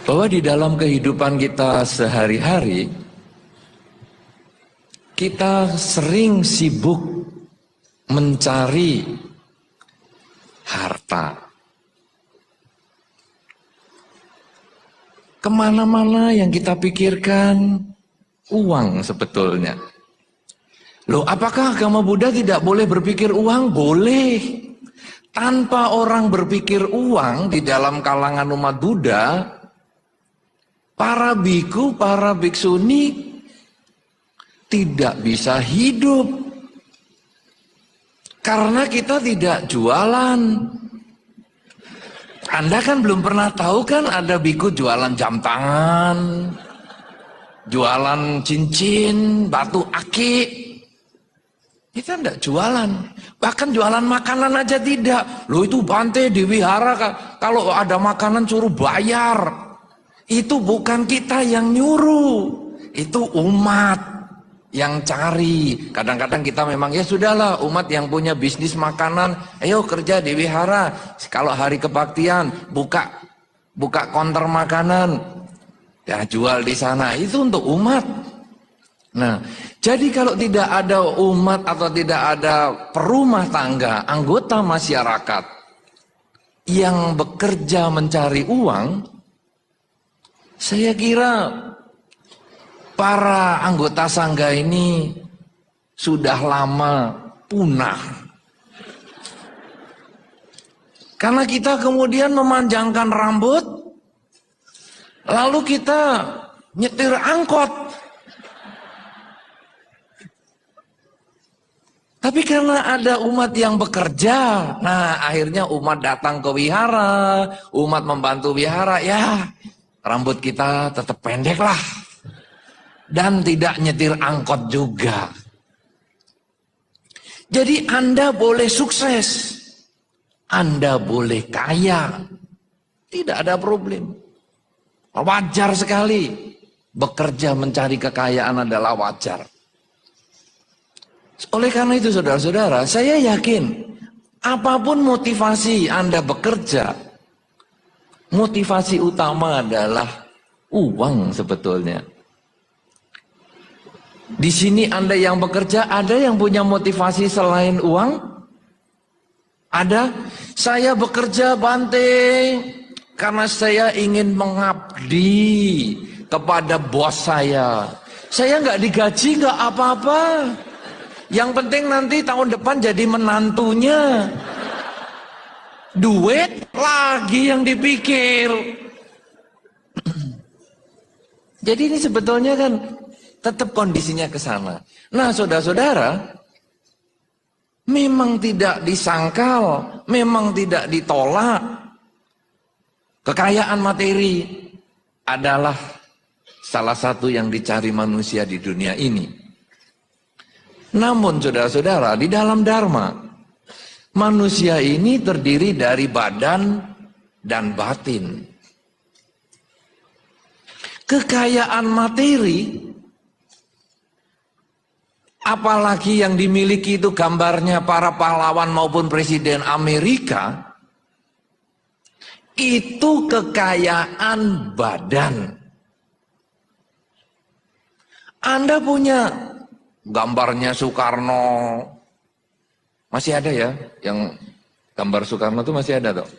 bahwa di dalam kehidupan kita sehari-hari, kita sering sibuk mencari harta. Kemana-mana yang kita pikirkan uang sebetulnya. Loh, apakah agama Buddha tidak boleh berpikir uang? Boleh. Tanpa orang berpikir uang di dalam kalangan umat Buddha, para biku, para biksuni tidak bisa hidup. Karena kita tidak jualan. Anda kan belum pernah tahu kan ada biku jualan jam tangan, jualan cincin, batu akik. Kita tidak jualan. Bahkan jualan makanan aja tidak. Loh, itu Bante di wihara, kalau ada makanan suruh bayar. Itu bukan kita yang nyuruh. Itu umat yang cari. Kadang-kadang kita memang ya sudahlah, umat yang punya bisnis makanan, ayo kerja di wihara. Kalau hari kebaktian buka konter makanan, ya jual di sana. Itu untuk umat. Nah, jadi kalau tidak ada umat atau tidak ada perumah tangga, anggota masyarakat yang bekerja mencari uang, saya kira para anggota sangga ini sudah lama punah. Karena kita kemudian memanjangkan rambut, lalu kita nyetir angkot. Tapi karena ada umat yang bekerja, nah akhirnya umat datang ke wihara, umat membantu wihara, ya rambut kita tetap pendek lah. Dan tidak nyetir angkot juga. Jadi Anda boleh sukses, Anda boleh kaya, tidak ada problem. Wajar sekali, bekerja mencari kekayaan adalah wajar. Oleh karena itu saudara-saudara, saya yakin apapun motivasi Anda bekerja, motivasi utama adalah uang sebetulnya. Di sini Anda yang bekerja, ada yang punya motivasi selain uang? Ada? Saya bekerja Bante karena saya ingin mengabdi kepada bos saya. Saya nggak digaji, nggak apa-apa. Yang penting nanti tahun depan jadi menantunya. Duit lagi yang dipikir. Jadi ini sebetulnya kan tetap kondisinya ke sana. Nah, saudara-saudara, memang tidak disangkal, memang tidak ditolak. Kekayaan materi adalah salah satu yang dicari manusia di dunia ini. Namun saudara-saudara, di dalam Dharma, manusia ini terdiri dari badan dan batin. Kekayaan materi, apalagi yang dimiliki itu gambarnya para pahlawan maupun presiden Amerika, itu kekayaan badan. Anda punya gambarnya Soekarno, masih ada ya? Yang gambar Soekarno itu masih ada toh?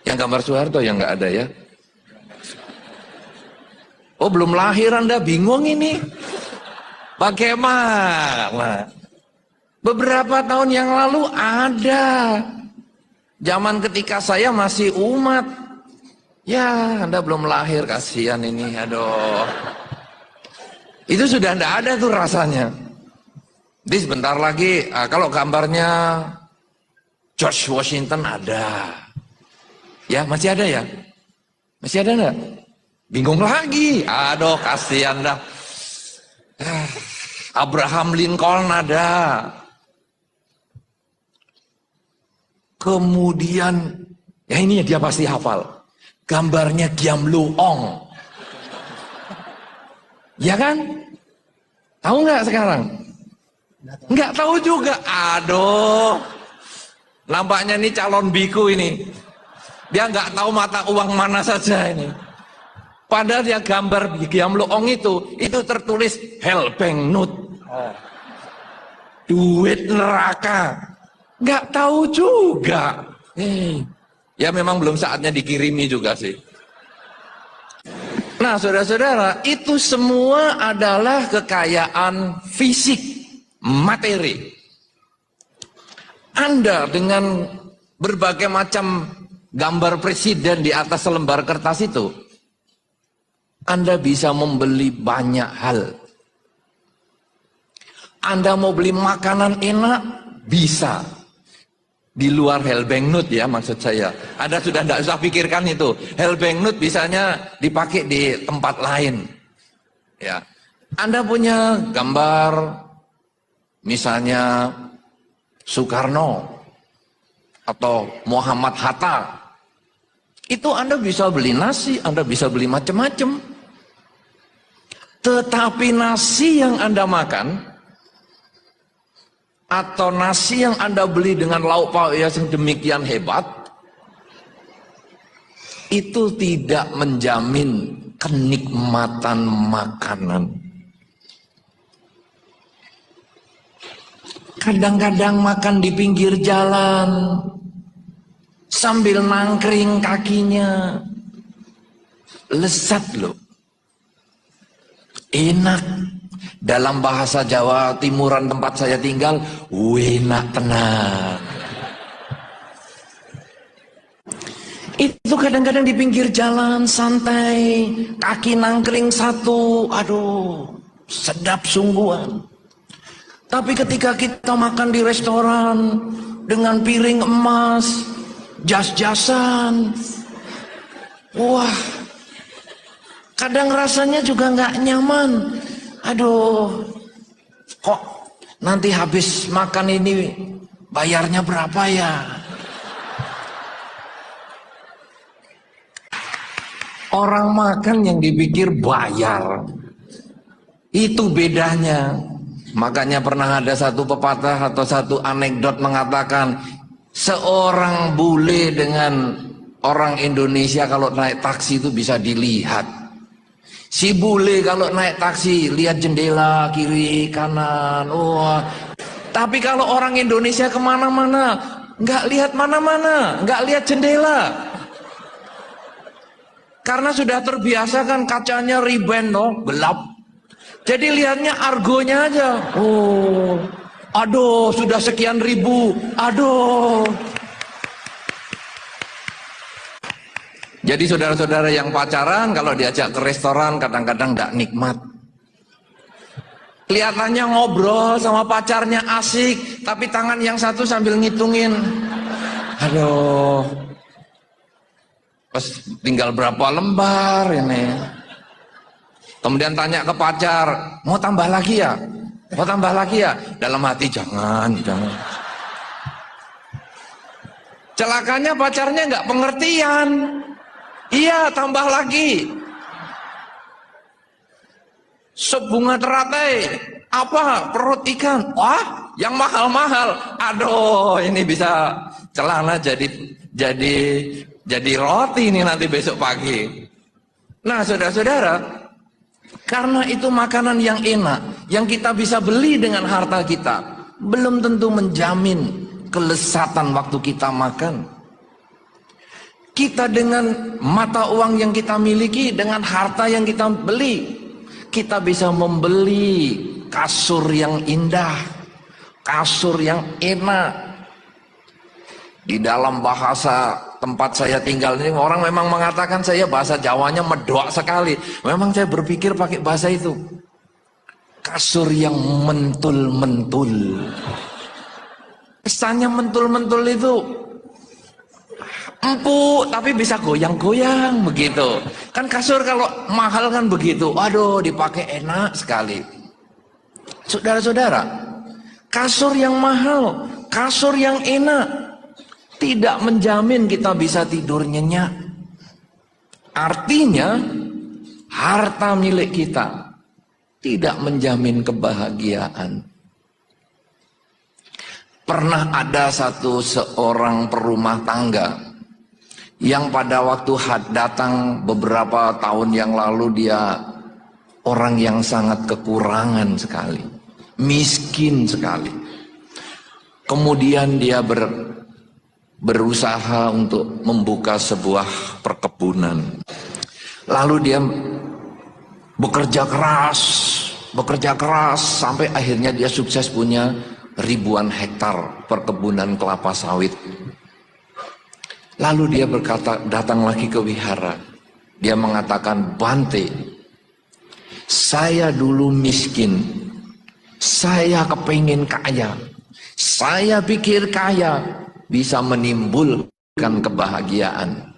Yang gambar Soeharto yang nggak ada ya? Oh, belum lahir Anda bingung ini? Bagaimana? Beberapa tahun yang lalu ada. Zaman ketika saya masih umat. Ya, Anda belum lahir, kasihan ini, aduh. Itu sudah tidak ada tuh rasanya. Jadi sebentar lagi, kalau gambarnya George Washington ada. Ya, masih ada ya? Masih ada enggak? Bingung lagi. Aduh, kasihan dah. Abraham Lincoln ada. Kemudian, ya ini dia pasti hafal. Gambarnya Giam Lu Ong. Ya kan? Tahu nggak sekarang? Nggak tahu juga. Aduh. Nampaknya nih calon biku ini. Dia nggak tahu mata uang mana saja ini. Padahal dia gambar Giam Loong itu tertulis hell banknote. Duit neraka. Nggak tahu juga. Ya memang belum saatnya dikirimi juga sih. Nah saudara-saudara, itu semua adalah kekayaan fisik, materi. Anda dengan berbagai macam gambar presiden di atas selembar kertas itu, Anda bisa membeli banyak hal. Anda mau beli makanan enak, bisa. Di luar hell banknote ya maksud saya. Anda sudah tidak usah pikirkan itu. Hell banknote bisanya dipakai di tempat lain. Ya. Anda punya gambar misalnya Soekarno atau Muhammad Hatta. Itu Anda bisa beli nasi, Anda bisa beli macam-macam. Tetapi nasi yang Anda makan atau nasi yang Anda beli dengan lauk pauk yang demikian hebat, itu tidak menjamin kenikmatan makanan. Kadang-kadang makan di pinggir jalan sambil nangkring kakinya, lezat loh, enak. Dalam bahasa Jawa Timuran tempat saya tinggal, enak tenang. Itu kadang-kadang di pinggir jalan santai, kaki nangkring satu, aduh, sedap sungguhan. Tapi ketika kita makan di restoran dengan piring emas, jas-jasan, wah, kadang rasanya juga nggak nyaman. Aduh, kok nanti habis makan ini bayarnya berapa ya? Orang makan yang dipikir bayar, itu bedanya. Makanya pernah ada satu pepatah atau satu anekdot mengatakan, seorang bule dengan orang Indonesia kalau naik taksi itu bisa dilihat. Si bule kalau naik taksi lihat jendela kiri kanan, wah. Tapi kalau orang Indonesia kemana-mana nggak lihat mana-mana, nggak lihat jendela. Karena sudah terbiasa kan kacanya riben loh, gelap. Jadi lihatnya argonya aja. Oh, aduh sudah sekian ribu, aduh. Jadi saudara-saudara yang pacaran kalau diajak ke restoran kadang-kadang tidak nikmat. Kelihatannya ngobrol sama pacarnya asik, tapi tangan yang satu sambil ngitungin. Aduh. Pas tinggal berapa lembar ini. Kemudian tanya ke pacar, mau tambah lagi ya? Mau tambah lagi ya? Dalam hati jangan. Celakanya pacarnya nggak pengertian. Iya, tambah lagi. Sup bunga teratai. Apa? Perut ikan. Wah, yang mahal-mahal. Aduh, ini bisa celana jadi roti ini nanti besok pagi. Nah, saudara-saudara, karena itu makanan yang enak, yang kita bisa beli dengan harta kita, belum tentu menjamin kelezatan waktu kita makan. Kita dengan mata uang yang kita miliki, dengan harta yang kita beli, kita bisa membeli kasur yang indah, kasur yang enak. Di dalam bahasa tempat saya tinggal ini, orang memang mengatakan saya bahasa Jawanya medok sekali. Memang saya berpikir pakai bahasa itu. Kasur yang mentul-mentul. Kesannya mentul-mentul itu empuk tapi bisa goyang-goyang begitu. Kan kasur kalau mahal kan begitu. Aduh, dipakai enak sekali. Saudara-saudara, kasur yang mahal, kasur yang enak tidak menjamin kita bisa tidur nyenyak. Artinya harta milik kita tidak menjamin kebahagiaan. Pernah ada seorang perumah tangga yang pada waktu datang beberapa tahun yang lalu dia orang yang sangat kekurangan sekali, miskin sekali. Kemudian dia berusaha untuk membuka sebuah perkebunan. Lalu dia bekerja keras sampai akhirnya dia sukses punya ribuan hektar perkebunan kelapa sawit. Lalu dia berkata, datang lagi ke wihara. Dia mengatakan, Bante, saya dulu miskin, saya kepingin kaya, saya pikir kaya bisa menimbulkan kebahagiaan.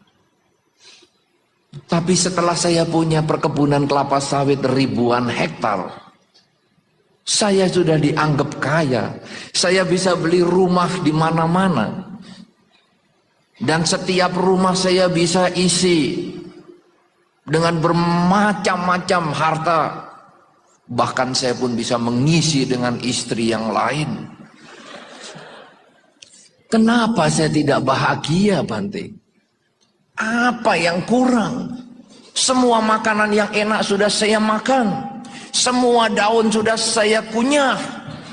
Tapi setelah saya punya perkebunan kelapa sawit ribuan hektar, saya sudah dianggap kaya. Saya bisa beli rumah di mana-mana. Dan setiap rumah saya bisa isi dengan bermacam-macam harta. Bahkan saya pun bisa mengisi dengan istri yang lain. Kenapa saya tidak bahagia, Bante? Apa yang kurang? Semua makanan yang enak sudah saya makan. Semua daun sudah saya kunyah.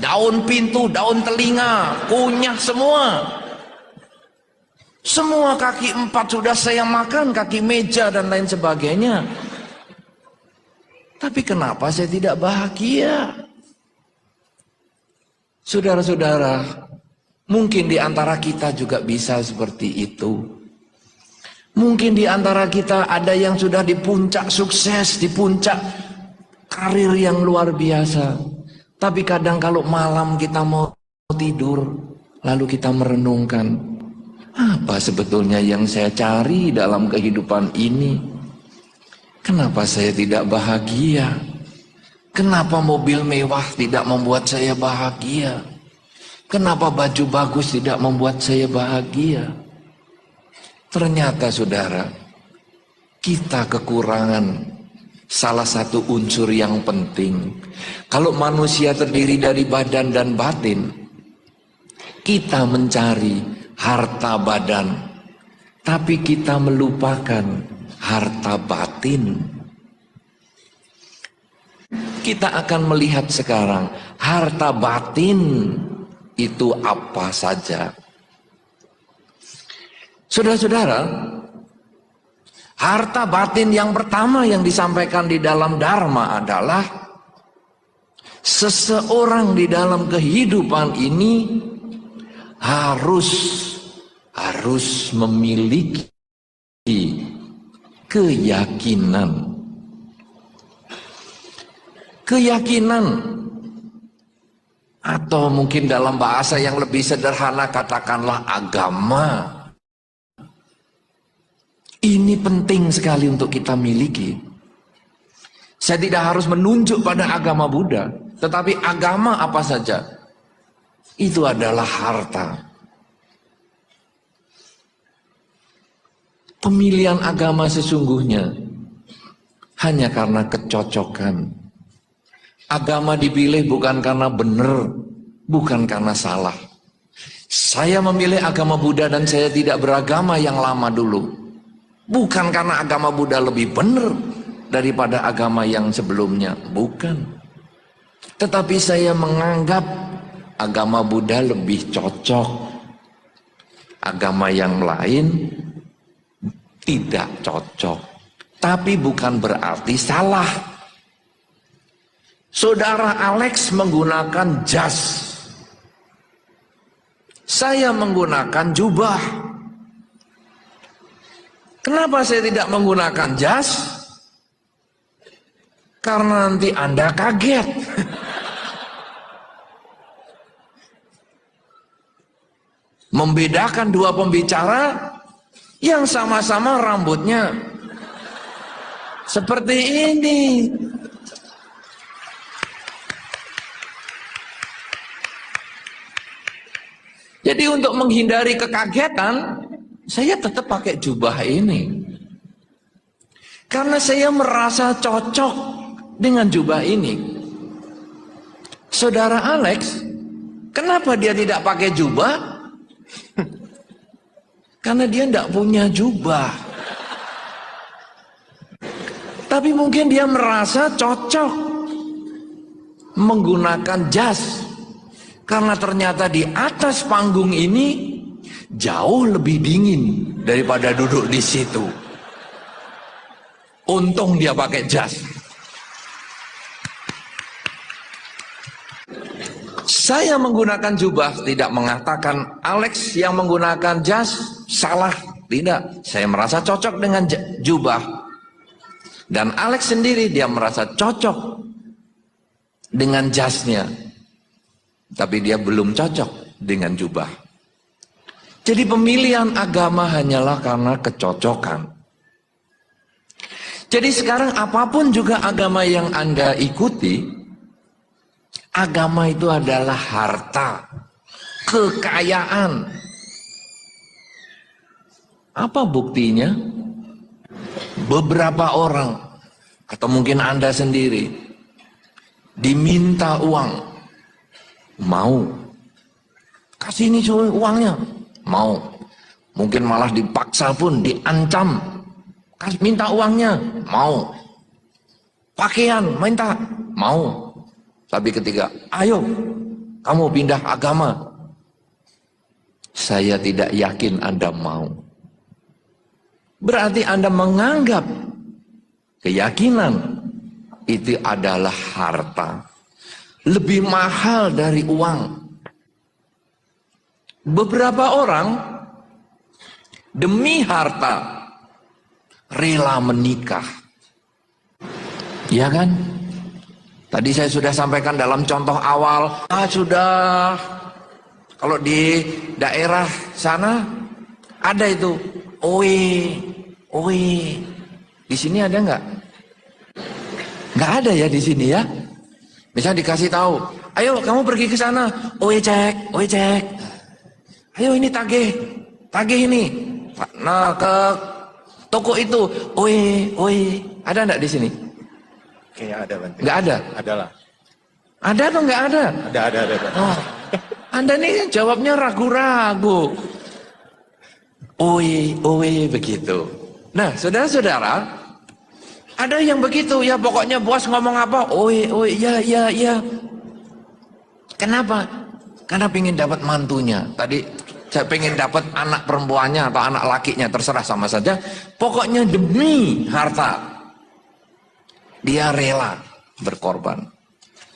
Daun pintu, daun telinga, kunyah semua. Semua kaki empat sudah saya makan, kaki meja dan lain sebagainya. Tapi kenapa saya tidak bahagia? Saudara-saudara, mungkin di antara kita juga bisa seperti itu. Mungkin di antara kita ada yang sudah di puncak sukses, di puncak karir yang luar biasa. Tapi kadang kalau malam kita mau tidur, lalu kita merenungkan, apa sebetulnya yang saya cari dalam kehidupan ini? Kenapa saya tidak bahagia? Kenapa mobil mewah tidak membuat saya bahagia? Kenapa baju bagus tidak membuat saya bahagia? Ternyata saudara, kita kekurangan salah satu unsur yang penting. Kalau manusia terdiri dari badan dan batin, kita mencari harta badan, tapi kita melupakan harta batin. Kita akan melihat sekarang harta batin itu apa saja. Saudara-saudara, harta batin yang pertama yang disampaikan di dalam Dharma adalah seseorang di dalam kehidupan ini harus memiliki keyakinan. Keyakinan, atau mungkin dalam bahasa yang lebih sederhana katakanlah agama. Ini penting sekali untuk kita miliki. Saya tidak harus menunjuk pada agama Buddha, tetapi agama apa saja, itu adalah harta. Pemilihan agama sesungguhnya hanya karena kecocokan. Agama dipilih bukan karena benar, bukan karena salah. Saya memilih agama Buddha dan saya tidak beragama yang lama dulu. Bukan karena agama Buddha lebih benar daripada agama yang sebelumnya, bukan. Tetapi saya menganggap agama Buddha lebih cocok. Agama yang lain tidak cocok. Tapi bukan berarti salah. Saudara Alex menggunakan jas. Saya menggunakan jubah. Kenapa saya tidak menggunakan jas? Karena nanti Anda kaget. Membedakan dua pembicara yang sama-sama rambutnya seperti ini. Jadi untuk menghindari kekagetan, saya tetap pakai jubah ini. Karena saya merasa cocok dengan jubah ini. Saudara Alex, kenapa dia tidak pakai jubah? Karena dia tidak punya jubah. Tapi mungkin dia merasa cocok menggunakan jas. Karena ternyata di atas panggung ini jauh lebih dingin daripada duduk di situ. Untung dia pakai jas. Saya menggunakan jubah tidak mengatakan Alex yang menggunakan jas salah. Tidak, saya merasa cocok dengan jubah. Dan Alex sendiri dia merasa cocok dengan jasnya. Tapi dia belum cocok dengan jubah. Jadi pemilihan agama hanyalah karena kecocokan. Jadi sekarang apapun juga agama yang Anda ikuti, agama itu adalah harta, kekayaan. Apa buktinya? Beberapa orang, atau mungkin Anda sendiri, diminta uang, mau. Kasih ini uangnya, mau. Mungkin malah dipaksa pun, diancam. Minta uangnya, mau. Pakaian, minta, mau. Tapi ketika, ayo, kamu pindah agama. Saya tidak yakin Anda mau. Berarti Anda menganggap keyakinan itu adalah harta. Lebih mahal dari uang. Beberapa orang demi harta rela menikah. Ya kan? Tadi saya sudah sampaikan dalam contoh awal. Sudah. Kalau di daerah sana ada itu. Oe. Di sini ada nggak? Nggak ada ya di sini ya. Misalnya dikasih tahu, ayo kamu pergi ke sana. Oe cek. Ayo ini tagih ini. Nah ke toko itu. Oe. Ada nggak di sini? Kayaknya ada, Bante. Nggak ada? Ada lah. Ada atau nggak ada? Ada. Oh, Anda nih jawabnya ragu-ragu. Oe, begitu. Nah, saudara-saudara, ada yang begitu, ya pokoknya bos ngomong apa, oe, ya. Kenapa? Karena pengen dapat mantunya. Tadi saya pengen dapat anak perempuannya atau anak lakinya, terserah sama saja. Pokoknya demi harta. Dia rela berkorban.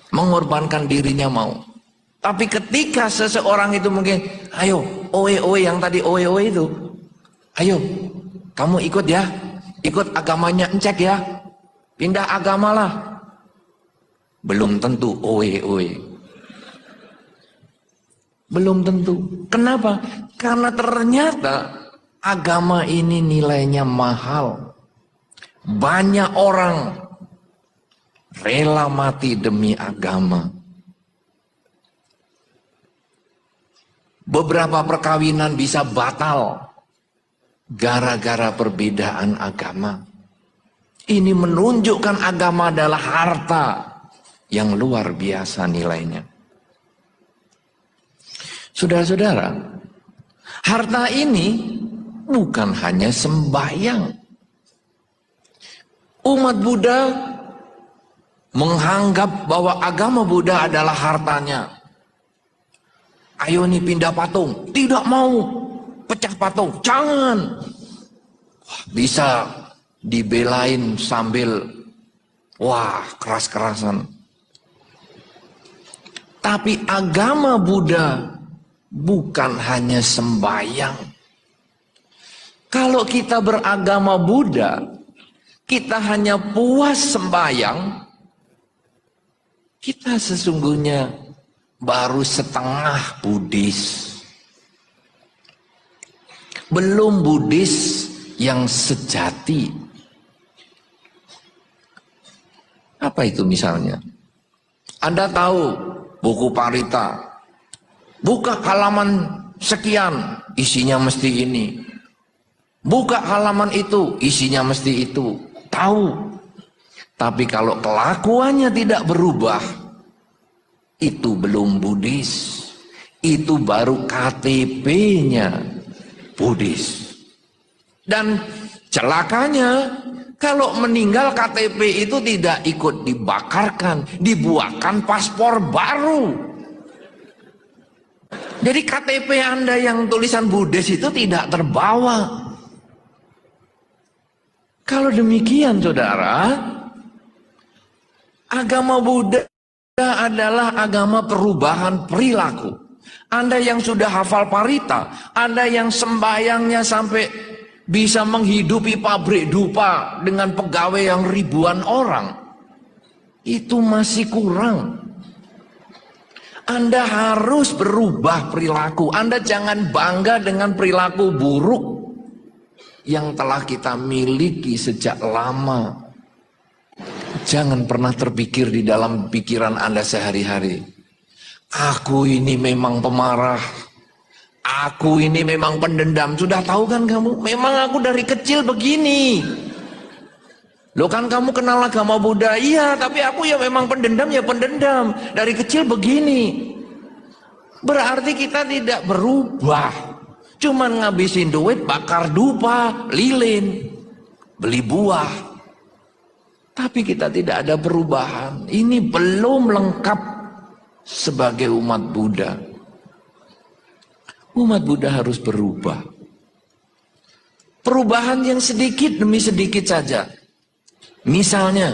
Mengorbankan dirinya mau. Tapi ketika seseorang itu mungkin, ayo, oe yang tadi oe itu. Ayo, kamu ikut ya. Ikut agamanya Encek ya. Pindah agamalah. Belum tentu oe. Belum tentu. Kenapa? Karena ternyata agama ini nilainya mahal. Banyak orang rela mati demi agama. Beberapa perkawinan bisa batal gara-gara perbedaan agama. Ini menunjukkan agama adalah harta yang luar biasa nilainya. Saudara-saudara, harta ini bukan hanya sembahyang. Umat Buddha menganggap bahwa agama Buddha adalah hartanya. Ayo nih pindah patung. Tidak mau. Pecah patung. Jangan. Bisa dibelain sambil keras-kerasan. Tapi agama Buddha bukan hanya sembahyang. Kalau kita beragama Buddha, kita hanya puas sembahyang, kita sesungguhnya baru setengah Buddhis. Belum Buddhis yang sejati. Apa itu misalnya? Anda tahu buku Parita. Buka halaman sekian, isinya mesti ini. Buka halaman itu, isinya mesti itu. Tahu. Tapi kalau kelakuannya tidak berubah, itu belum Buddhis. Itu baru KTP-nya Buddhis. Dan celakanya, kalau meninggal KTP itu tidak ikut dibakarkan, dibuatkan paspor baru. Jadi KTP Anda yang tulisan Buddhis itu tidak terbawa. Kalau demikian saudara, agama Buddha adalah agama perubahan perilaku. Anda yang sudah hafal parita, Anda yang sembayangnya sampai bisa menghidupi pabrik dupa dengan pegawai yang ribuan orang, itu masih kurang. Anda harus berubah perilaku. Anda jangan bangga dengan perilaku buruk yang telah kita miliki sejak lama. Jangan pernah terpikir di dalam pikiran Anda sehari-hari, aku ini memang pemarah, aku ini memang pendendam. Sudah tahu kan kamu, memang aku dari kecil begini. Loh kan kamu kenal agama Buddha, iya, tapi aku ya memang pendendam, ya pendendam. Dari kecil begini. Berarti kita tidak berubah. Cuman ngabisin duit, bakar dupa, lilin, beli buah. Tapi kita tidak ada perubahan. Ini belum lengkap sebagai umat Buddha. Umat Buddha harus berubah. Perubahan yang sedikit demi sedikit saja. Misalnya,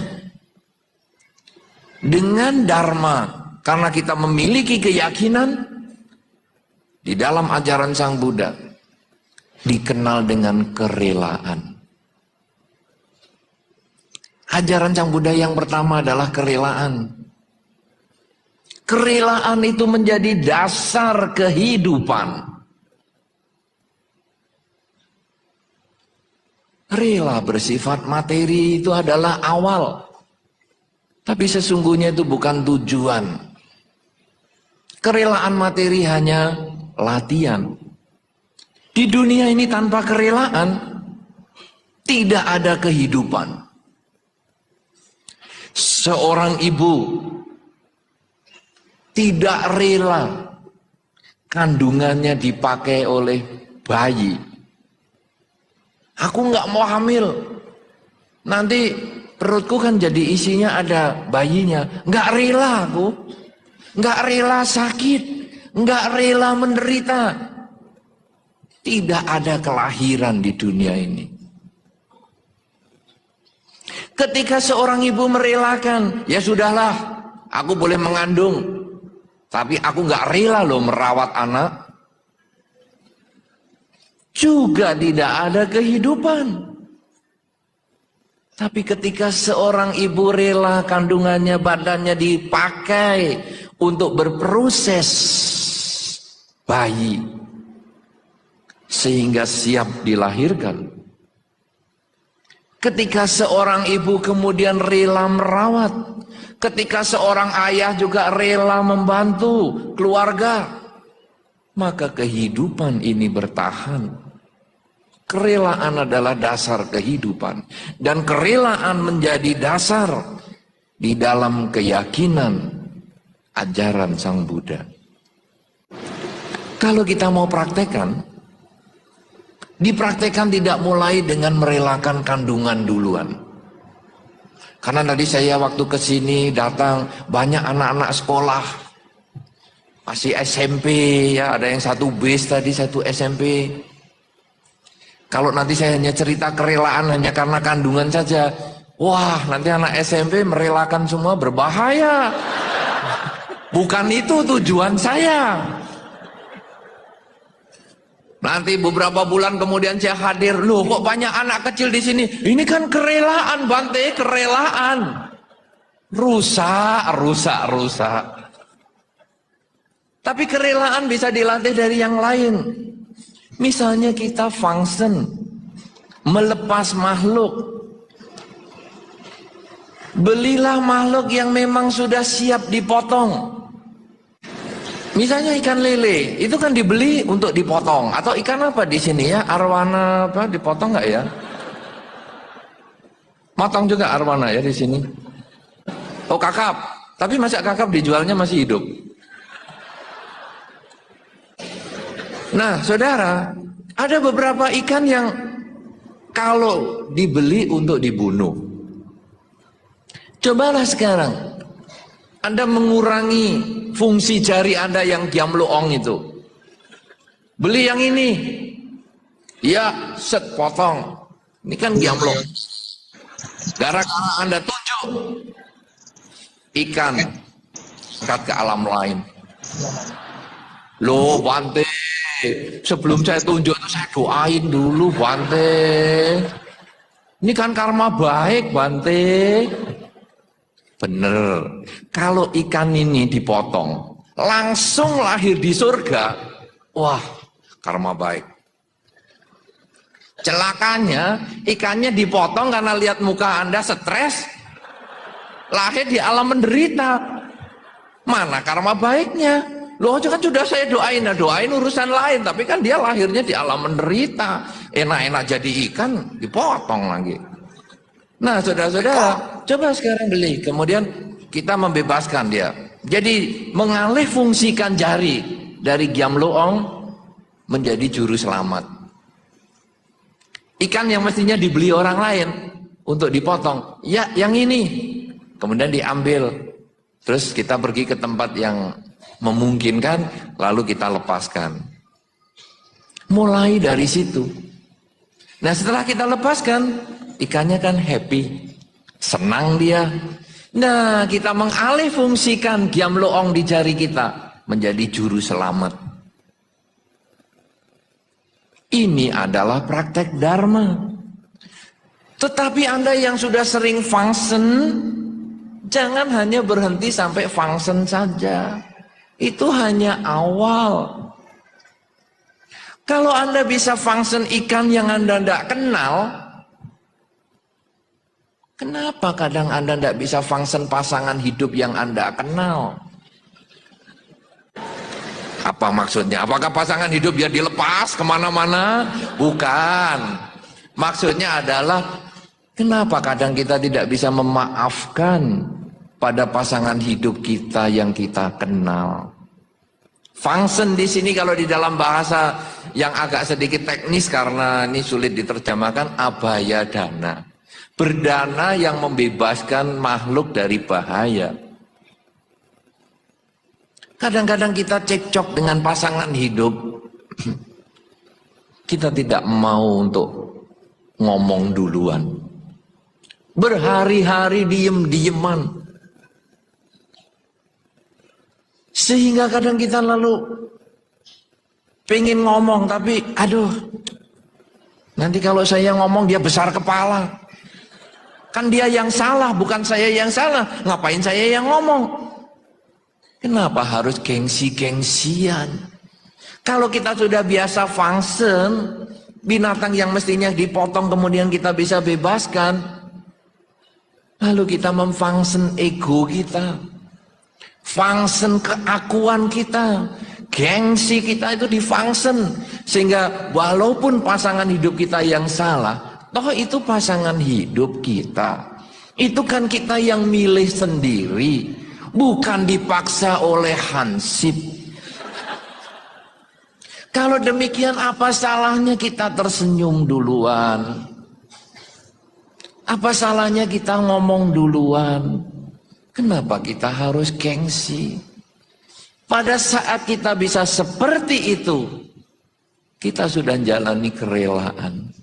dengan Dharma, karena kita memiliki keyakinan di dalam ajaran Sang Buddha, dikenal dengan kerelaan. Ajaran Sang Buddha yang pertama adalah kerelaan. Kerelaan itu menjadi dasar kehidupan. Rela bersifat materi itu adalah awal. Tapi sesungguhnya itu bukan tujuan. Kerelaan materi hanya latihan. Di dunia ini tanpa kerelaan, tidak ada kehidupan. Seorang ibu tidak rela kandungannya dipakai oleh bayi. Aku nggak mau hamil, nanti perutku kan jadi isinya ada bayinya. Nggak rela aku, nggak rela sakit, nggak rela menderita. Tidak ada kelahiran di dunia ini. Ketika seorang ibu merelakan, ya sudahlah, aku boleh mengandung, tapi aku nggak rela loh merawat anak. Juga tidak ada kehidupan. Tapi ketika seorang ibu rela kandungannya, badannya dipakai untuk berproses bayi sehingga siap dilahirkan. Ketika seorang ibu kemudian rela merawat, ketika seorang ayah juga rela membantu keluarga, maka kehidupan ini bertahan. Kerelaan adalah dasar kehidupan. Dan kerelaan menjadi dasar di dalam keyakinan ajaran Sang Buddha. Kalau kita mau praktekkan, dipraktekkan tidak mulai dengan merelakan kandungan duluan. Karena tadi saya waktu kesini datang, banyak anak-anak sekolah. Masih SMP ya, ada yang satu base tadi, satu SMP. Kalau nanti saya hanya cerita kerelaan hanya karena kandungan saja, wah nanti anak SMP merelakan semua, berbahaya. Bukan itu tujuan saya. Nanti beberapa bulan kemudian saya hadir, loh kok banyak anak kecil di sini? Ini kan kerelaan Bante, kerelaan. Rusak. Tapi kerelaan bisa dilatih dari yang lain. Misalnya kita function, melepas makhluk. Belilah makhluk yang memang sudah siap dipotong. Misalnya ikan lele, itu kan dibeli untuk dipotong. Atau ikan apa di sini ya? Arwana apa? Dipotong nggak ya? Motong juga arwana ya di sini. Oh kakap, tapi masa kakap dijualnya masih hidup? Nah saudara, ada beberapa ikan yang kalau dibeli untuk dibunuh. Cobalah sekarang Anda mengurangi fungsi jari Anda yang giamluong itu. Beli yang ini. Ya, set potong. Ini kan giamluong. Gara-gara Anda tunjuk ikan angkat ke alam lain. Loh Bante, sebelum saya tunjuk itu saya doain dulu Bante. Ini kan karma baik Bante. Bener, kalau ikan ini dipotong langsung lahir di surga, wah karma baik. Celakanya ikannya dipotong karena lihat muka Anda stres, lahir di alam menderita. Mana karma baiknya? Loh kan sudah saya doain, nah doain urusan lain, tapi kan dia lahirnya di alam menderita. Enak-enak jadi ikan dipotong lagi. Nah saudara-saudara, coba sekarang beli, kemudian kita membebaskan dia. Jadi mengalih fungsikan jari dari giamluong menjadi juru selamat. Ikan yang mestinya dibeli orang lain untuk dipotong, ya yang ini. Kemudian diambil, terus kita pergi ke tempat yang memungkinkan, lalu kita lepaskan. Mulai dari situ. Nah setelah kita lepaskan, ikannya kan happy, senang dia. Nah kita mengalih fungsikan giamluong di jari kita menjadi juru selamat. Ini adalah praktek dharma. Tetapi Anda yang sudah sering function, jangan hanya berhenti sampai function saja. Itu hanya awal. Kalau Anda bisa function ikan yang Anda tidak kenal, kenapa kadang Anda tidak bisa function pasangan hidup yang Anda kenal? Apa maksudnya? Apakah pasangan hidup biar dilepas kemana-mana? Bukan. Maksudnya adalah kenapa kadang kita tidak bisa memaafkan pada pasangan hidup kita yang kita kenal? Function di sini kalau di dalam bahasa yang agak sedikit teknis karena ini sulit diterjemahkan, abhaya dana. Berdana yang membebaskan makhluk dari bahaya. Kadang-kadang kita cekcok dengan pasangan hidup. Kita tidak mau untuk ngomong duluan. Berhari-hari diem-dieman. Sehingga kadang kita lalu pengen ngomong tapi aduh. Nanti kalau saya ngomong dia besar kepala. Kan dia yang salah, bukan saya yang salah. Ngapain saya yang ngomong? Kenapa harus gengsi-gengsian? Kalau kita sudah biasa function, binatang yang mestinya dipotong kemudian kita bisa bebaskan, lalu kita memfunction ego kita, function keakuan kita, gengsi kita itu difunction, sehingga walaupun pasangan hidup kita yang salah, toh itu pasangan hidup kita, itu kan kita yang milih sendiri. Bukan dipaksa oleh hansip. Kalau demikian apa salahnya kita tersenyum duluan? Apa salahnya kita ngomong duluan? Kenapa kita harus gengsi? Pada saat kita bisa seperti itu, kita sudah jalani kerelaan.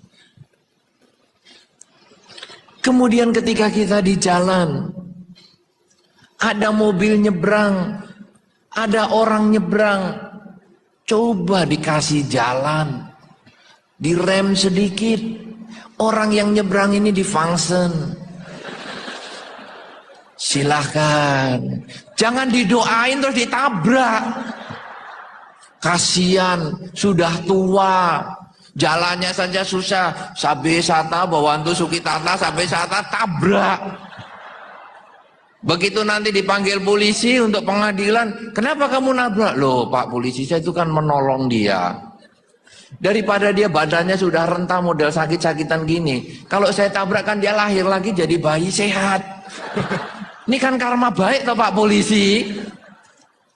Kemudian ketika kita di jalan, ada mobil nyebrang, ada orang nyebrang, coba dikasih jalan, direm sedikit, orang yang nyebrang ini difunction. Silahkan, jangan didoain terus ditabrak. Kasihan, sudah tua, jalannya saja susah. Sabe sata bawantu sukitata, sabe sata tabrak. Begitu nanti dipanggil polisi untuk pengadilan, kenapa kamu nabrak? Loh Pak polisi, saya itu kan menolong dia. Daripada dia badannya sudah rentah model sakit-sakitan gini, kalau saya tabrak kan dia lahir lagi jadi bayi sehat. Ini kan karma baik toh Pak polisi.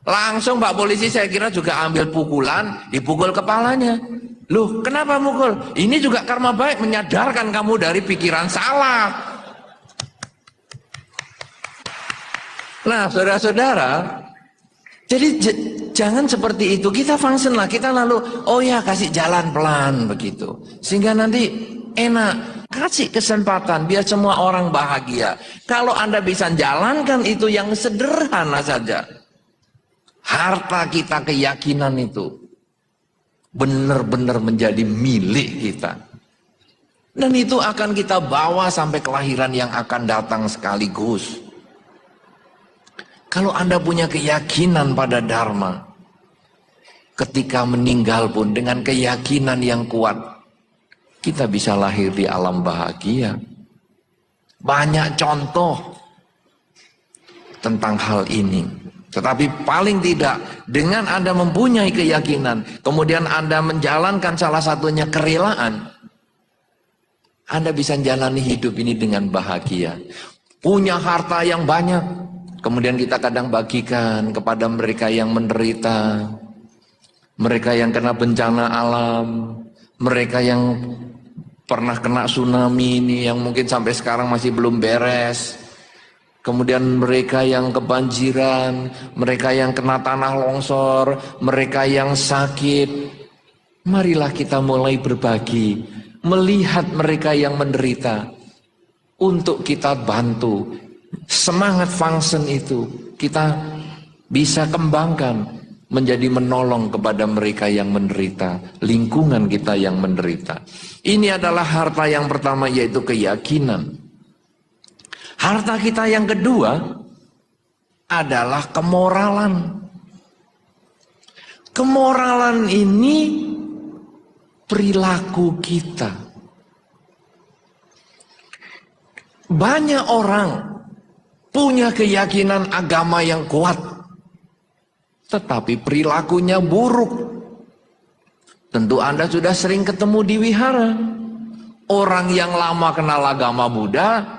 Langsung Pak polisi saya kira juga ambil pukulan, dipukul kepalanya. Loh, kenapa mukul? Ini juga karma baik, menyadarkan kamu dari pikiran salah. Nah, saudara-saudara, jadi jangan seperti itu. Kita function lah, kita lalu, oh ya kasih jalan pelan begitu. Sehingga nanti enak. Kasih kesempatan biar semua orang bahagia. Kalau Anda bisa jalankan itu yang sederhana saja. Harta kita, keyakinan itu benar-benar menjadi milik kita. Dan itu akan kita bawa sampai kelahiran yang akan datang sekaligus. Kalau Anda punya keyakinan pada Dharma, ketika meninggal pun dengan keyakinan yang kuat, kita bisa lahir di alam bahagia. Banyak contoh tentang hal ini. Tetapi paling tidak dengan Anda mempunyai keyakinan, kemudian Anda menjalankan salah satunya kerelaan, Anda bisa jalani hidup ini dengan bahagia. Punya harta yang banyak, kemudian kita kadang bagikan kepada mereka yang menderita, mereka yang kena bencana alam, mereka yang pernah kena tsunami ini yang mungkin sampai sekarang masih belum beres. Kemudian mereka yang kebanjiran, mereka yang kena tanah longsor, mereka yang sakit. Marilah kita mulai berbagi, melihat mereka yang menderita untuk kita bantu. Semangat function itu kita bisa kembangkan menjadi menolong kepada mereka yang menderita, lingkungan kita yang menderita. Ini adalah harta yang pertama, yaitu keyakinan. Harta kita yang kedua adalah kemoralan. Kemoralan ini perilaku kita. Banyak orang punya keyakinan agama yang kuat, tetapi perilakunya buruk. Tentu Anda sudah sering ketemu di wihara. Orang yang lama kenal agama Buddha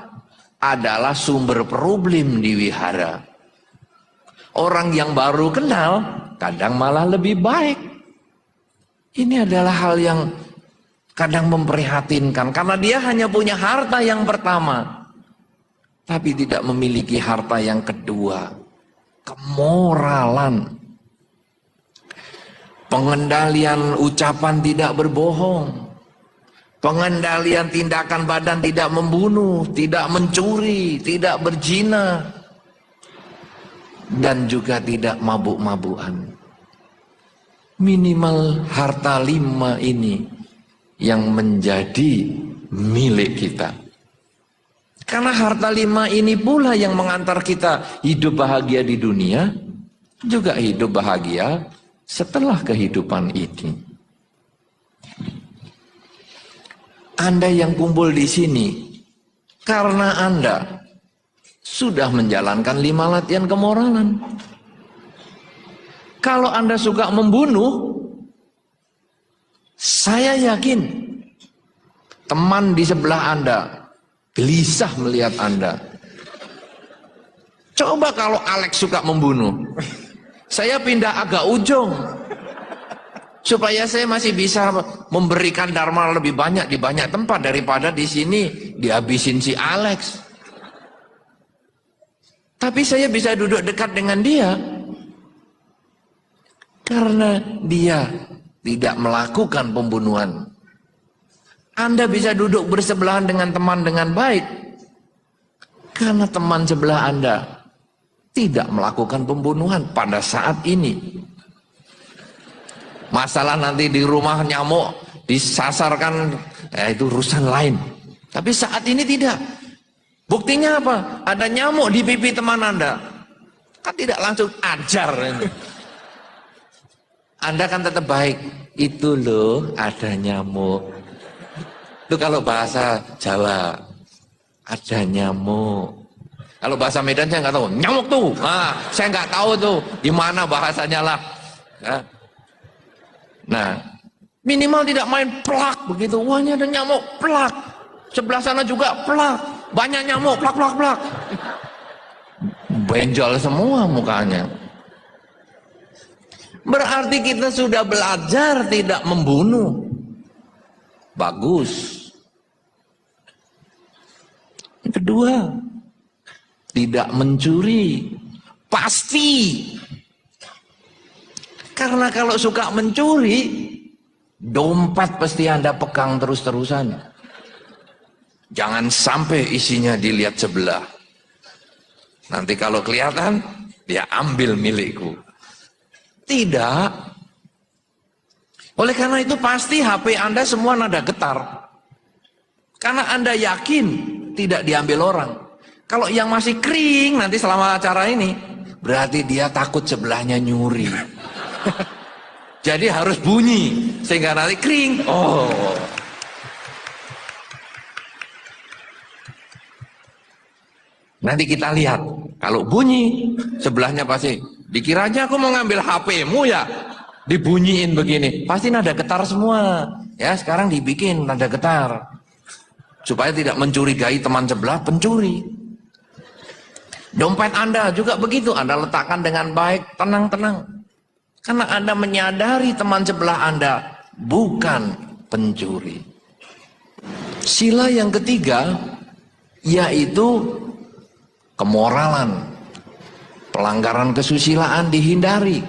adalah sumber problem di wihara. Orang yang baru kenal kadang malah lebih baik. Ini adalah hal yang kadang memprihatinkan, karena dia hanya punya harta yang pertama, tapi tidak memiliki harta yang kedua, kemoralan. Pengendalian ucapan tidak berbohong, pengendalian tindakan badan tidak membunuh, tidak mencuri, tidak berzina, dan juga tidak mabuk-mabukan. Minimal harta 5 ini yang menjadi milik kita. Karena harta 5 ini pula yang mengantar kita hidup bahagia di dunia, juga hidup bahagia setelah kehidupan ini. Anda yang kumpul di sini karena Anda sudah menjalankan 5 latihan kemoralan. Kalau Anda suka membunuh, saya yakin teman di sebelah Anda gelisah melihat Anda. Coba kalau Alex suka membunuh, saya pindah agak ujung supaya saya masih bisa memberikan dharma lebih banyak di banyak tempat daripada di sini dihabisin si Alex. Tapi saya bisa duduk dekat dengan dia karena dia tidak melakukan pembunuhan. Anda bisa duduk bersebelahan dengan teman dengan baik karena teman sebelah Anda tidak melakukan pembunuhan pada saat ini. Masalah nanti di rumah nyamuk disasarkan, itu urusan lain. Tapi saat ini tidak. Buktinya apa? Ada nyamuk di pipi teman Anda, kan tidak langsung ajar. Anda kan tetap baik. Itu loh ada nyamuk. Itu kalau bahasa Jawa, ada nyamuk. Kalau bahasa Medan saya nggak tahu. Nyamuk tuh, saya nggak tahu tuh gimana bahasanya lah. Nah, minimal tidak main plak begitu. Wah, ini ada nyamuk, plak. Sebelah sana juga plak. Banyak nyamuk, plak, plak, plak. Benjol semua mukanya. Berarti kita sudah belajar tidak membunuh. bagus. Yang kedua, tidak mencuri, pasti. Karena kalau suka mencuri, dompet pasti Anda pegang terus-terusan. Jangan sampai isinya dilihat sebelah. Nanti kalau kelihatan, dia ambil milikku. Tidak. Oleh karena itu pasti HP Anda semua nada getar. Karena Anda yakin tidak diambil orang. Kalau yang masih kering nanti selama acara ini, berarti dia takut sebelahnya nyuri. Jadi harus bunyi sehingga nanti kering. Oh. Nanti kita lihat, kalau bunyi sebelahnya pasti dikiranya aku mau ngambil HP-mu ya. Dibunyiin begini, pasti nada getar semua. Ya, sekarang dibikin nada getar. Supaya tidak mencurigai teman sebelah pencuri. Dompet Anda juga begitu, Anda letakkan dengan baik, tenang-tenang. Karena Anda menyadari teman sebelah Anda bukan pencuri. Sila yang ketiga, yaitu kemoralan. Pelanggaran kesusilaan dihindari.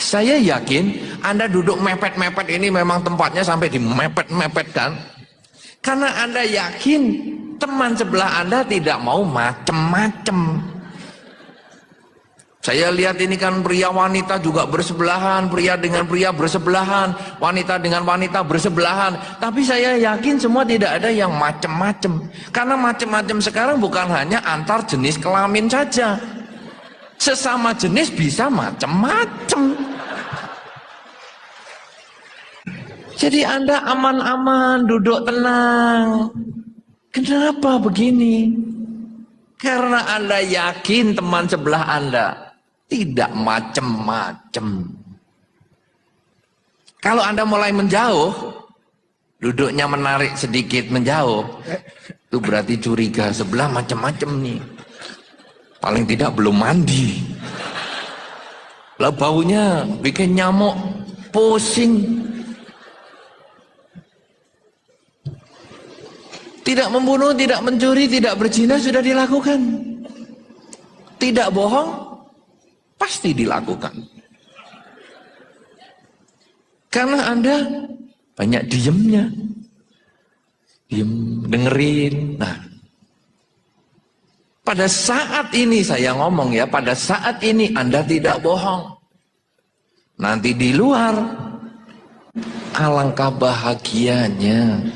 Saya yakin Anda duduk mepet-mepet ini memang tempatnya sampai dimepet-mepetkan. Karena Anda yakin teman sebelah Anda tidak mau macem-macem. Saya lihat ini kan pria wanita juga bersebelahan, pria dengan pria bersebelahan, wanita dengan wanita bersebelahan. Tapi saya yakin semua tidak ada yang macem-macem. Karena macem-macem sekarang bukan hanya antar jenis kelamin saja. Sesama jenis bisa macem-macem. Jadi Anda aman-aman, duduk tenang. Kenapa begini? Karena Anda yakin teman sebelah Anda tidak macem-macem. Kalau Anda mulai menjauh, duduknya menarik sedikit menjauh, itu berarti curiga sebelah macem-macem nih. Paling tidak belum mandi. Lah baunya bikin nyamuk pusing. Tidak membunuh, tidak mencuri, tidak berzina sudah dilakukan. Tidak bohong, pasti dilakukan. Karena Anda banyak diemnya. Diem, dengerin. Nah, pada saat ini saya ngomong ya, pada saat ini Anda tidak bohong. Nanti di luar, alangkah bahagianya.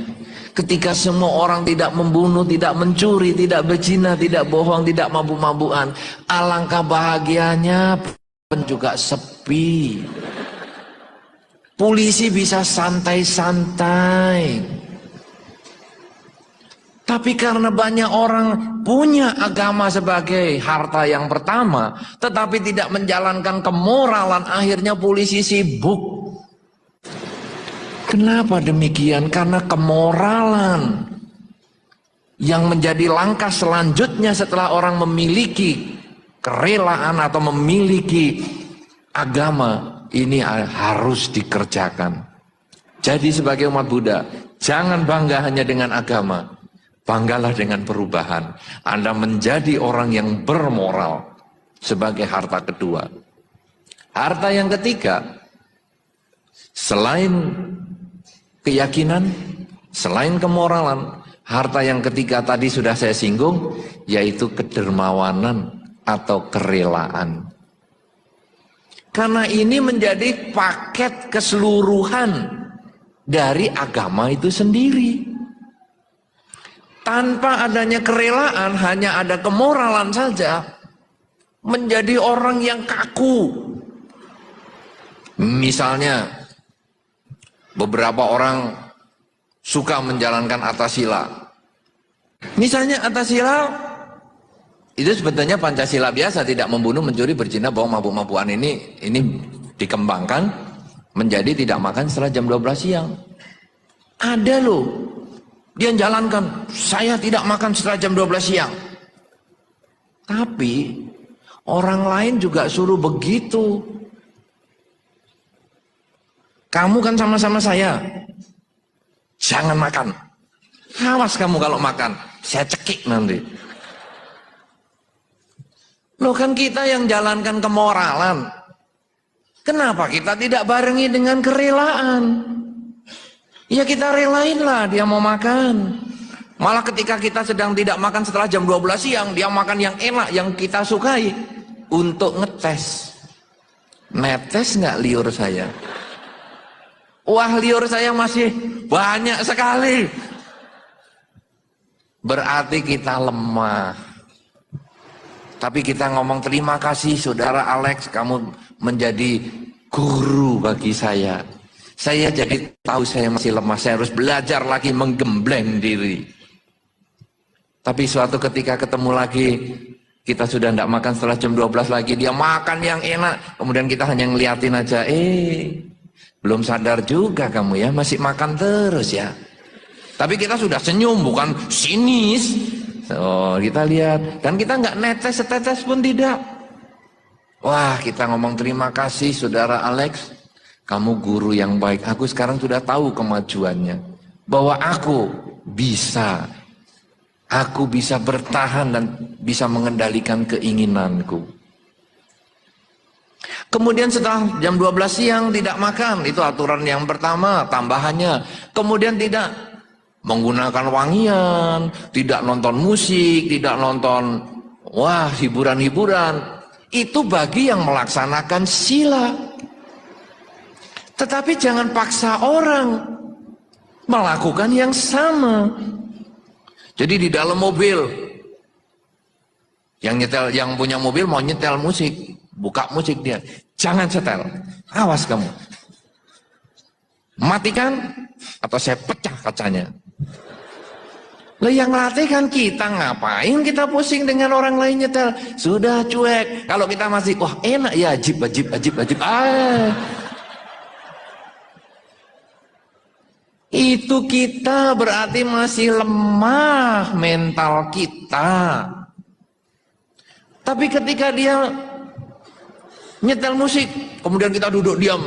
Ketika semua orang tidak membunuh, tidak mencuri, tidak berzina, tidak bohong, tidak mabuk-mabukan. Alangkah bahagianya pun juga sepi. Polisi bisa santai-santai. Tapi karena banyak orang punya agama sebagai harta yang pertama, tetapi tidak menjalankan kemoralan, akhirnya polisi sibuk. Kenapa demikian? Karena kemoralan yang menjadi langkah selanjutnya setelah orang memiliki kerelaan atau memiliki agama, ini harus dikerjakan. Jadi sebagai umat Buddha, jangan bangga hanya dengan agama, banggalah dengan perubahan. Anda menjadi orang yang bermoral sebagai harta kedua. Harta yang ketiga, selain keyakinan, selain kemoralan, harta yang ketiga tadi sudah saya singgung, yaitu kedermawanan atau kerelaan. Karena ini menjadi paket keseluruhan dari agama itu sendiri. Tanpa adanya kerelaan, hanya ada kemoralan saja, menjadi orang yang kaku. Misalnya, beberapa orang suka menjalankan atasila. Misalnya atasila itu sebetulnya Pancasila biasa, tidak membunuh, mencuri, berzina, bohong, mabuk-mabukan ini dikembangkan menjadi tidak makan setelah jam 12 siang. Ada loh, dia jalankan, saya tidak makan setelah jam 12 siang. Tapi orang lain juga suruh begitu. Kamu kan sama-sama saya. Jangan makan. Awas kamu kalau makan, saya cekik nanti. Loh kan kita yang jalankan kemoralan. Kenapa kita tidak barengi dengan kerelaan? Ya kita relain lah dia mau makan. Malah ketika kita sedang tidak makan setelah jam 12 siang, dia makan yang enak, yang kita sukai. Untuk ngetes. Netes nggak liur saya? Wah, liur saya masih banyak sekali. Berarti kita lemah. Tapi kita ngomong terima kasih saudara Alex, kamu menjadi guru bagi saya. Saya jadi tahu saya masih lemah, saya harus belajar lagi menggembleng diri. Tapi suatu ketika ketemu lagi, kita sudah tidak makan setelah jam 12 lagi, dia makan yang enak. Kemudian kita hanya ngeliatin aja, belum sadar juga kamu ya, masih makan terus ya. Tapi kita sudah senyum, bukan sinis. Oh, kita lihat. Dan kita nggak netes setetes pun tidak. Wah, kita ngomong terima kasih saudara Alex. Kamu guru yang baik. Aku sekarang sudah tahu kemajuannya. Bahwa aku bisa bertahan dan bisa mengendalikan keinginanku. Kemudian setelah jam 12 siang tidak makan. Itu aturan yang pertama, tambahannya. Kemudian tidak menggunakan wangian, tidak nonton musik, tidak nonton hiburan-hiburan. Itu bagi yang melaksanakan sila. Tetapi jangan paksa orang melakukan yang sama. Jadi di dalam mobil, yang punya mobil mau nyetel musik, buka musik dia, jangan setel, awas kamu. Matikan atau saya pecah kacanya. Lah yang latih kan kita, ngapain kita pusing dengan orang lain nyetel? Sudah cuek. Kalau kita masih wah enak ya, ajib. Itu kita berarti masih lemah mental kita. Tapi ketika dia nyetel musik, kemudian kita duduk diam.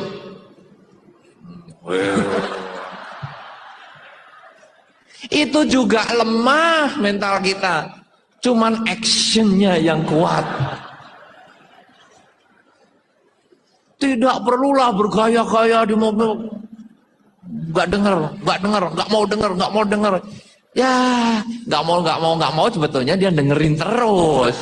Itu juga lemah mental kita. Cuman actionnya yang kuat. Tidak perlulah bergaya-gaya di mobil. Nggak mau denger. Ya, nggak mau sebetulnya dia dengerin terus.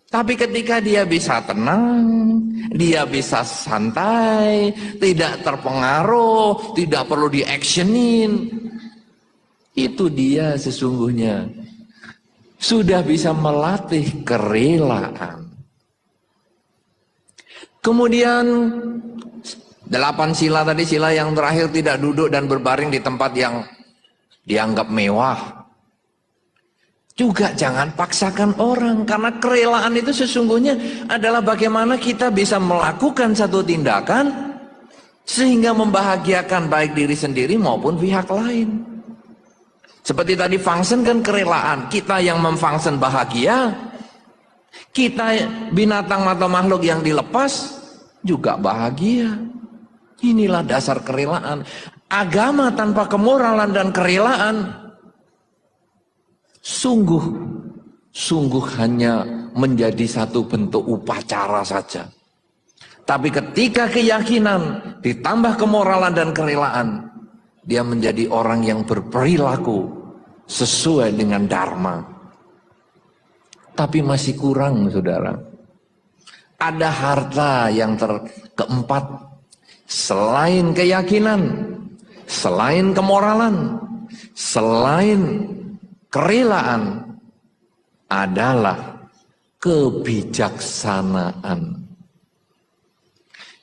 Tapi ketika dia bisa tenang, dia bisa santai, tidak terpengaruh, tidak perlu di-actionin, itu dia sesungguhnya sudah bisa melatih kerelaan. Kemudian 8 sila tadi, sila yang terakhir tidak duduk dan berbaring di tempat yang dianggap mewah. Juga jangan paksakan orang, karena kerelaan itu sesungguhnya adalah bagaimana kita bisa melakukan satu tindakan sehingga membahagiakan baik diri sendiri maupun pihak lain. Seperti tadi function kan kerelaan, kita yang memfunction bahagia, kita binatang atau makhluk yang dilepas juga bahagia. Inilah dasar kerelaan. Agama tanpa kemoralan dan kerelaan sungguh hanya menjadi satu bentuk upacara saja. Tapi ketika keyakinan ditambah kemoralan dan kerelaan, dia menjadi orang yang berperilaku sesuai dengan dharma. Tapi masih kurang, saudara. Ada harta yang keempat. Selain keyakinan, selain kemoralan, selain kerelaan, adalah kebijaksanaan.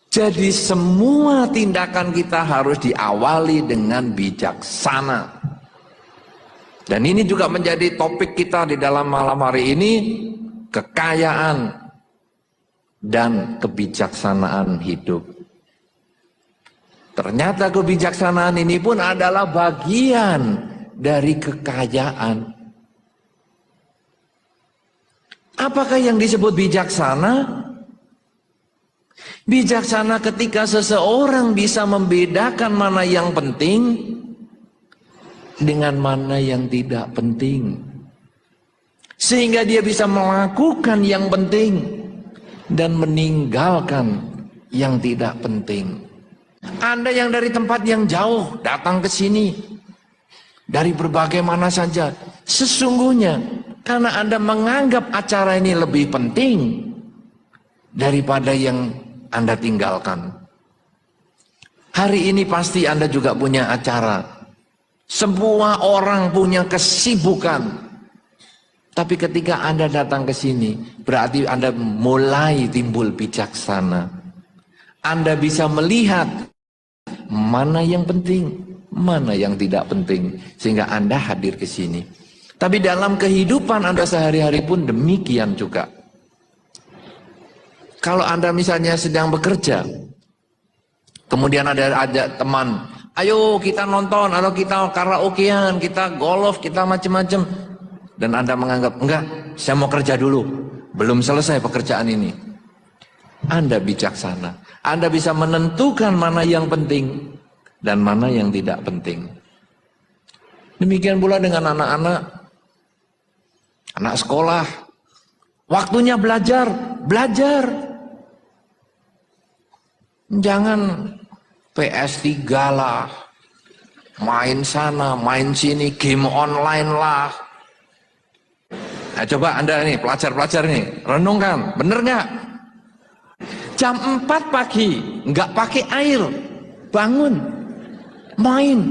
Jadi semua tindakan kita harus diawali dengan bijaksana. Dan ini juga menjadi topik kita di dalam malam hari ini, kekayaan dan kebijaksanaan hidup. Ternyata kebijaksanaan ini pun adalah bagian dari kekayaan. Apakah yang disebut bijaksana? Bijaksana ketika seseorang bisa membedakan mana yang penting dengan mana yang tidak penting. Sehingga dia bisa melakukan yang penting dan meninggalkan yang tidak penting. Anda yang dari tempat yang jauh datang ke sini, dari berbagai mana saja, sesungguhnya karena Anda menganggap acara ini lebih penting daripada yang Anda tinggalkan. Hari ini pasti Anda juga punya acara. Semua orang punya kesibukan. Tapi ketika Anda datang ke sini, berarti Anda mulai timbul bijaksana. Anda bisa melihat mana yang penting, mana yang tidak penting, sehingga Anda hadir ke sini. Tapi dalam kehidupan Anda sehari-hari pun demikian juga. Kalau Anda misalnya sedang bekerja, kemudian ada teman, ayo kita nonton, atau kita karaokean, kita golf, kita macam-macam. Dan Anda menganggap, enggak, saya mau kerja dulu, belum selesai pekerjaan ini. Anda bijaksana. Anda bisa menentukan mana yang penting dan mana yang tidak penting. Demikian pula dengan anak-anak, anak sekolah. Waktunya belajar. Jangan PS3 lah, main sana, main sini, game online lah. Nah, coba Anda nih, pelajar-pelajar nih, renungkan, bener nggak? Jam 4 pagi, nggak pakai air, bangun, main.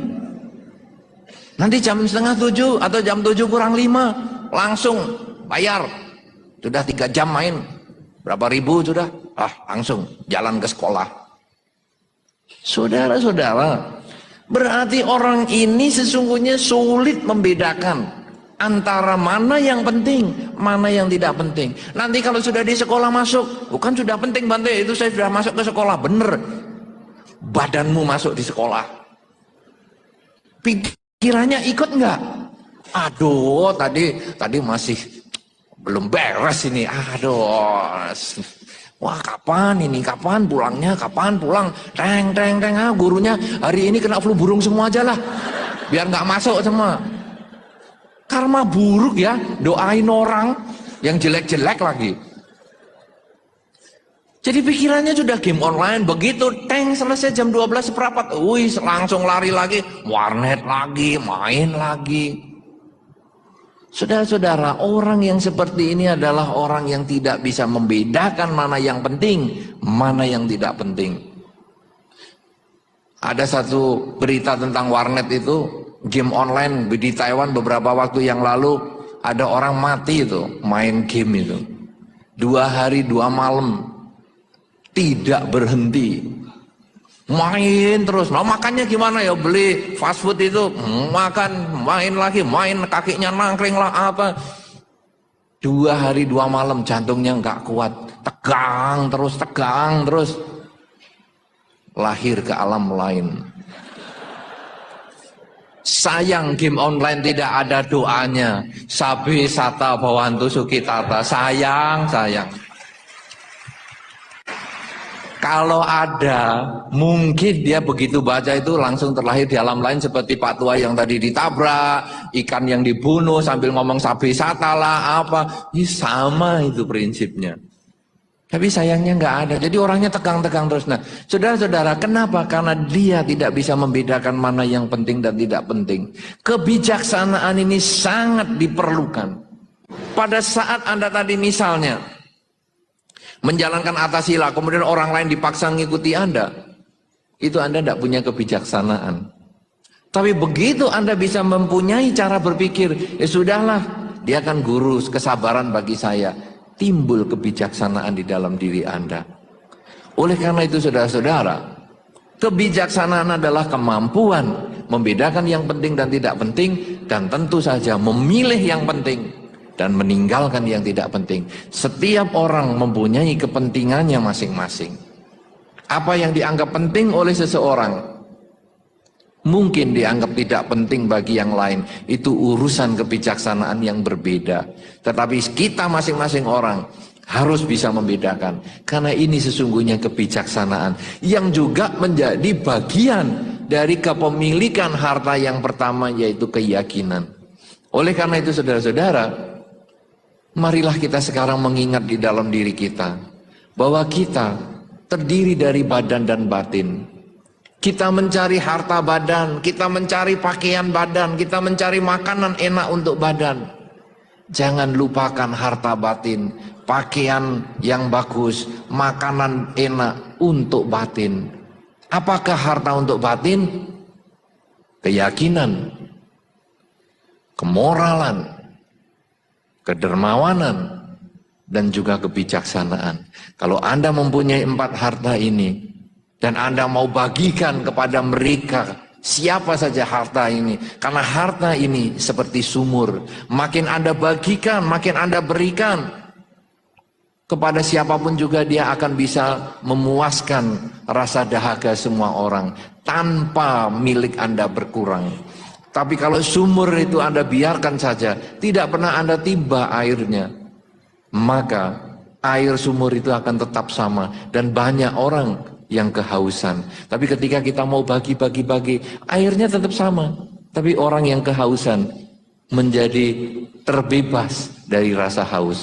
Nanti jam setengah 7 atau jam 7 kurang 5, langsung bayar. Sudah 3 jam main, berapa ribu sudah? Langsung jalan ke sekolah. Saudara-saudara, berarti orang ini sesungguhnya sulit membedakan antara mana yang penting, mana yang tidak penting. Nanti kalau sudah di sekolah masuk, bukan sudah penting Bante, itu saya sudah masuk ke sekolah. Bener, badanmu masuk di sekolah. Pikirannya ikut enggak? Aduh, tadi masih belum beres ini. Aduh, wah kapan ini? Kapan pulangnya? Kapan pulang? Teng. Gurunya hari ini kena flu burung semua aja lah, biar nggak masuk semua. Karma buruk ya, doain orang yang jelek-jelek lagi. Jadi pikirannya sudah game online, begitu teng selesai jam 12 seperempat, langsung lari lagi, warnet lagi, main lagi. Saudara-saudara, orang yang seperti ini adalah orang yang tidak bisa membedakan mana yang penting, mana yang tidak penting. Ada satu berita tentang warnet itu, game online di Taiwan beberapa waktu yang lalu, ada orang mati itu main game itu 2 hari 2 malam tidak berhenti main terus. Nah makannya gimana ya, beli fast food itu, makan, main lagi, main, kakinya nangkring lah apa. 2 hari 2 malam jantungnya nggak kuat, tegang terus, lahir ke alam lain. Sayang game online tidak ada doanya. Sabi sata bawantu sukitata. Sayang. Kalau ada, mungkin dia begitu baca itu langsung terlahir di alam lain seperti Pak Tua yang tadi ditabrak, ikan yang dibunuh sambil ngomong sabi sata lah apa. Ini sama itu prinsipnya. Tapi sayangnya nggak ada. Jadi orangnya tegang-tegang terus. Nah, saudara-saudara, kenapa? Karena dia tidak bisa membedakan mana yang penting dan tidak penting. Kebijaksanaan ini sangat diperlukan. Pada saat Anda tadi misalnya menjalankan atasila, kemudian orang lain dipaksa mengikuti Anda, itu Anda tidak punya kebijaksanaan. Tapi begitu Anda bisa mempunyai cara berpikir, ya sudahlah, dia kan guru kesabaran bagi saya. Timbul kebijaksanaan di dalam diri Anda. Oleh karena itu saudara-saudara, kebijaksanaan adalah kemampuan membedakan yang penting dan tidak penting, dan tentu saja memilih yang penting dan meninggalkan yang tidak penting. Setiap orang mempunyai kepentingannya masing-masing. Apa yang dianggap penting oleh seseorang mungkin dianggap tidak penting bagi yang lain. Itu urusan kebijaksanaan yang berbeda. Tetapi kita masing-masing orang harus bisa membedakan. Karena ini sesungguhnya kebijaksanaan yang juga menjadi bagian dari kepemilikan harta yang pertama, yaitu keyakinan. Oleh karena itu saudara-saudara, marilah kita sekarang mengingat di dalam diri kita bahwa kita terdiri dari badan dan batin. Kita mencari harta badan, kita mencari pakaian badan, kita mencari makanan enak untuk badan. Jangan lupakan harta batin, pakaian yang bagus, makanan enak untuk batin. Apakah harta untuk batin? Keyakinan, kemoralan, kedermawanan, dan juga kebijaksanaan. Kalau Anda mempunyai 4 harta ini, dan Anda mau bagikan kepada mereka, siapa saja harta ini. Karena harta ini seperti sumur. Makin Anda bagikan, makin Anda berikan kepada siapapun juga, dia akan bisa memuaskan rasa dahaga semua orang tanpa milik Anda berkurang. Tapi kalau sumur itu Anda biarkan saja, tidak pernah Anda tiba airnya, maka air sumur itu akan tetap sama dan banyak orang yang kehausan. Tapi ketika kita mau bagi-bagi, airnya tetap sama. Tapi orang yang kehausan menjadi terbebas dari rasa haus.